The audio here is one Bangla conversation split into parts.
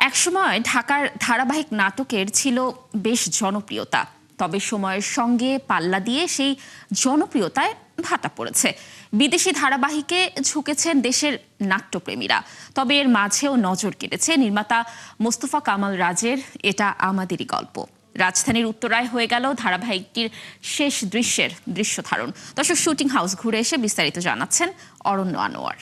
একসময় ঢাকার ধারাবাহিক নাটকের ছিল বেশ জনপ্রিয়তা, তবে সময়ের সঙ্গে পাল্লা দিয়ে সেই জনপ্রিয়তায় ভাটা পড়েছে। বিদেশি ধারাবাহিকে ঝুঁকেছেন দেশের নাট্যপ্রেমীরা, তবে এর মাঝেও নজর কেড়েছে নির্মাতা মোস্তফা কামাল রাজের এটা আমাদেরই গল্প। রাজধানীর উত্তরায় হয়ে গেল ধারাবাহিকটির শেষ দৃশ্যের দৃশ্য ধারণ। দর্শক, শুটিং হাউস ঘুরে এসে বিস্তারিত জানাচ্ছেন অরণ্য আনোয়ার।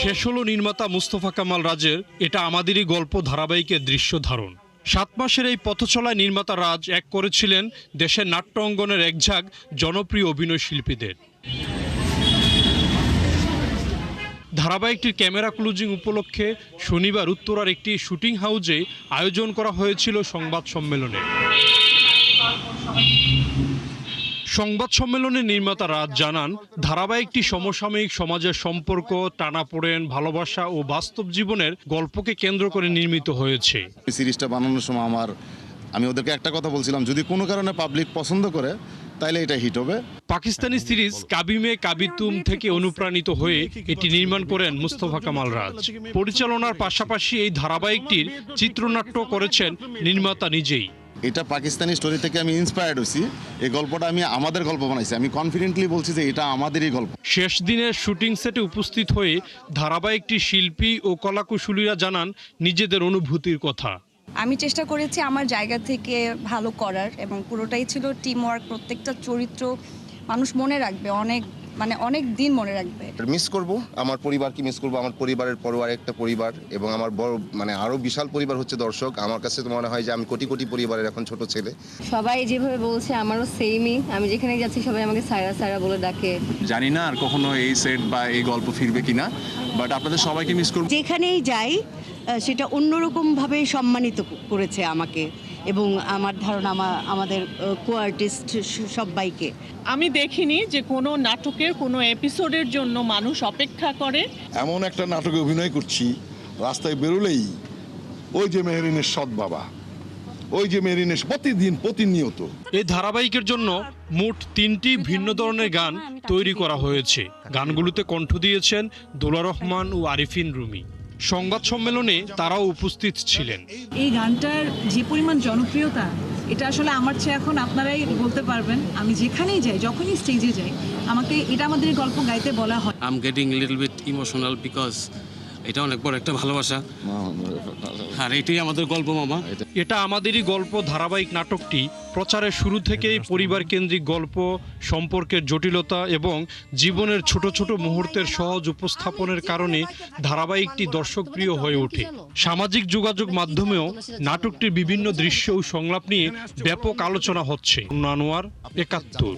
শেষ হলো নির্মাতা মুস্তফা কামাল রাজের এটা আমাদেরই গল্প ধারাবাহিকের দৃশ্য ধারণ। 7 মাসের এই পথচলায় নির্মাতা রাজ এক করেছিলেন দেশের নাট্য অঙ্গনের একঝাঁক জনপ্রিয় অভিনয় শিল্পীদের। ধারাবাহিকটির ক্যামেরা ক্লোজিং উপলক্ষে শনিবার উত্তরার একটি শুটিং হাউসে আয়োজন করা হয়েছিল সংবাদ সম্মেলনে। সংবাদ সম্মেলনে নির্মাতা রাজ জানান, ধারাবাহিকটি সমসাময়িক সমাজের সম্পর্ক, টানাপোড়েন, ভালোবাসা ও বাস্তব জীবনের গল্পকে কেন্দ্র করে নির্মিত হয়েছে। সিরিজটা বানানোর সময় আমি ওদেরকে একটা কথা বলছিলাম, যদি কোনো কারণে পাবলিক পছন্দ করে তাইলে এটা হিট হবে। পাকিস্তানি সিরিজ কাবিমে কাবিতুম থেকে অনুপ্রাণিত হয়ে এটি নির্মাণ করেন মুস্তফা কামাল রাজ। পরিচালনার পাশাপাশি এই ধারাবাহিকটির চিত্রনাট্য করেছেন নির্মাতা নিজেই। এটা পাকিস্তানি স্টোরি থেকে আমি ইন্সপায়ার্ড হয়েছি। এই গল্পটা আমি আমাদের গল্প বানাইছি। আমি কনফিডেন্টলি বলছি যে এটা আমাদেরই গল্প। শেষ দিনের শুটিং সেটে উপস্থিত হয়ে ধারাবাহিকটির শিল্পী ও কলাকুশলীরা জানান নিজেদের অনুভূতির কথা। আমি চেষ্টা করেছি আমার জায়গা থেকে ভালো করার, এবং পুরোটাই ছিল টিম ওয়ার্ক। প্রত্যেকটা চরিত্র মানুষ মনে রাখবে, অনেক দিন মনে রাখবে। মিস করব আমার পরিবারকে, মিস করব আমার পরিবারের পর আরেকটা পরিবার, এবং আমার বড় আরো বিশাল পরিবার হচ্ছে দর্শক। আমার কাছে তো মনে হয় যে আমি কোটি কোটি পরিবারের এখন ছোট ছেলে। সবাই যেভাবে বলছে আমারও সেমই, আমি যেখানে যাচ্ছি সবাই আমাকে সায়রা সায়রা বলে ডাকে। জানি না আর কখনো এই সেট বা এই গল্প ফিরবে কিনা, বাট আপনাদের সবাইকে মিস করব। যেখানেই যাই সেটা অন্যরকমভাবে সম্মানিত করেছে আমাকে এবং আমার ধারণা আমাদের কো আর্টিস্ট সবাইকে। আমি দেখিনি যে কোনো নাটকের কোনো এপিসোডের জন্য মানুষ অপেক্ষা করে। এমন একটা নাটকে অভিনয় করছি, রাস্তায় বেরোলেই ওই যে মেহরিনের সৎ বাবা, ওই যে মেহরিনের প্রতিনিয়ত। এই ধারাবাহিকের জন্য মোট 3টি ভিন্ন ধরনের গান তৈরি করা হয়েছে। গানগুলোতে কণ্ঠ দিয়েছেন দোলা রহমান ও আরিফিন রুমি। সংবাদ সম্মেলনে তারাও উপস্থিত ছিলেন। এই গানটার যে পরিমাণ জনপ্রিয়তা, এটা আসলে আমার চেয়ে এখন আপনারাই বলতে পারবেন। আমি যেখানেই যাই, যখনই স্টেজে যাই, আমাকে এটা আমাদের গল্প গাইতে বলা হয়। I am getting little bit emotional because এটা অনেক বড় একটা ভালোবাসা, আর এটাই আমাদের গল্প মামা। এটা আমাদেরই গল্প ধারাবাহিক নাটকটি প্রচারের শুরু থেকেই পরিবার কেন্দ্রিক গল্প, সম্পর্কের জটিলতা এবং জীবনের ছোট ছোট মুহূর্তের সহজ উপস্থাপনের কারণে ধারাবাহিকটি দর্শকপ্রিয় হয়ে ওঠে। সামাজিক যোগাযোগ মাধ্যমেও নাটকটির বিভিন্ন দৃশ্য ও সংলাপ নিয়ে ব্যাপক আলোচনা হচ্ছে। আনোয়ার, ৭১।